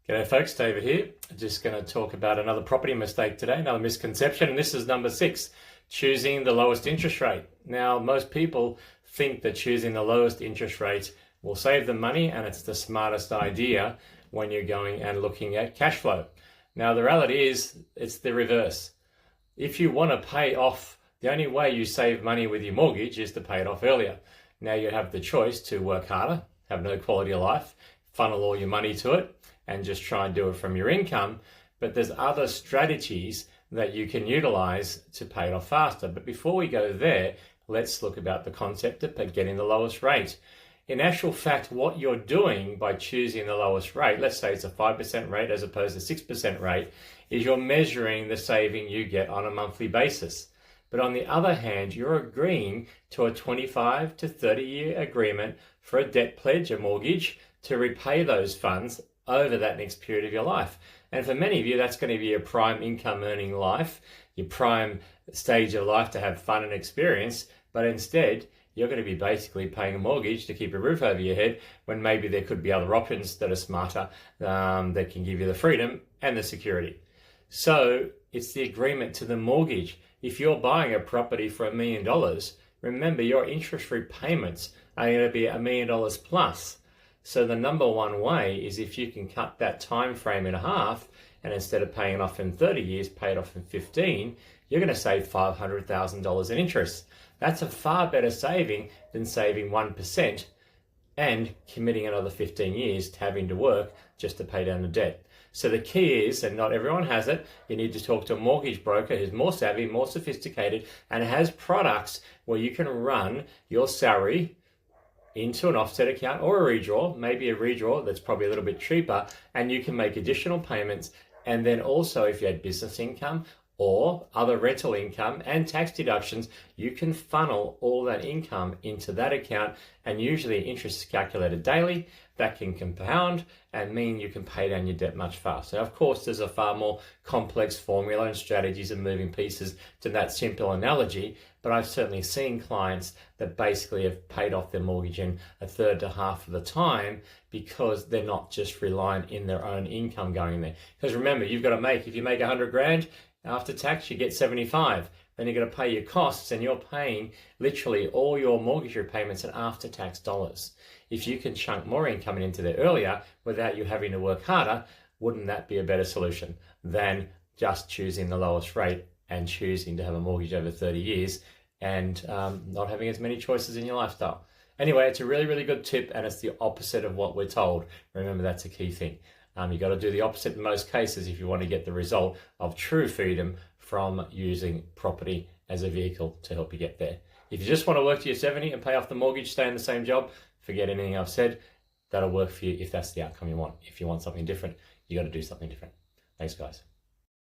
G'day folks, David here. Just going to talk about another property mistake today, another misconception, and this is number 6, choosing the lowest interest rate. Now, most people think that choosing the lowest interest rate will save them money and it's the smartest idea when you're going and looking at cash flow. Now, the reality is it's the reverse. If you want to pay off, the only way you save money with your mortgage is to pay it off earlier. Now you have the choice to work harder, have no quality of life, funnel all your money to it, and just try and do it from your income. But there's other strategies that you can utilize to pay it off faster. But before we go there, let's look about the concept of getting the lowest rate. In actual fact, what you're doing by choosing the lowest rate, let's say it's a 5% rate as opposed to 6% rate, is you're measuring the saving you get on a monthly basis. But on the other hand, you're agreeing to a 25 to 30-year agreement for a debt pledge, a mortgage, to repay those funds over that next period of your life. And for many of you, that's going to be your prime income earning life, your prime stage of life to have fun and experience. But instead, you're going to be basically paying a mortgage to keep a roof over your head when maybe there could be other options that are smarter, that can give you the freedom and the security. So it's the agreement to the mortgage. If you're buying a property for $1 million, remember your interest repayments are going to be $1 million plus. So the number one way is if you can cut that time frame in half, and instead of paying it off in 30 years, pay it off in 15, you're going to save $500,000 in interest. That's a far better saving than saving 1% and committing another 15 years to having to work just to pay down the debt. So the key is, and not everyone has it, you need to talk to a mortgage broker who's more savvy, more sophisticated, and has products where you can run your salary into an offset account or a redraw, maybe a redraw that's probably a little bit cheaper, and you can make additional payments. And then also if you had business income or other rental income and tax deductions, you can funnel all that income into that account, and usually interest is calculated daily. That can compound and mean you can pay down your debt much faster. Now, of course, there's a far more complex formula and strategies and moving pieces to that simple analogy, but I've certainly seen clients that basically have paid off their mortgage in a third to half of the time because they're not just reliant in their own income going there. Because remember, you've got to make, if you make 100 grand, after tax, you get 75. Then you're going to pay your costs, and you're paying literally all your mortgage repayments in after-tax dollars. If you can chunk more income into there earlier without you having to work harder, wouldn't that be a better solution than just choosing the lowest rate and choosing to have a mortgage over 30 years and not having as many choices in your lifestyle? Anyway, it's a really, really good tip, and it's the opposite of what we're told. Remember, that's a key thing. You've got to do the opposite in most cases if you want to get the result of true freedom from using property as a vehicle to help you get there. If you just want to work to your 70 and pay off the mortgage, stay in the same job, forget anything I've said. That'll work for you if that's the outcome you want. If you want something different, you got to do something different. Thanks, guys.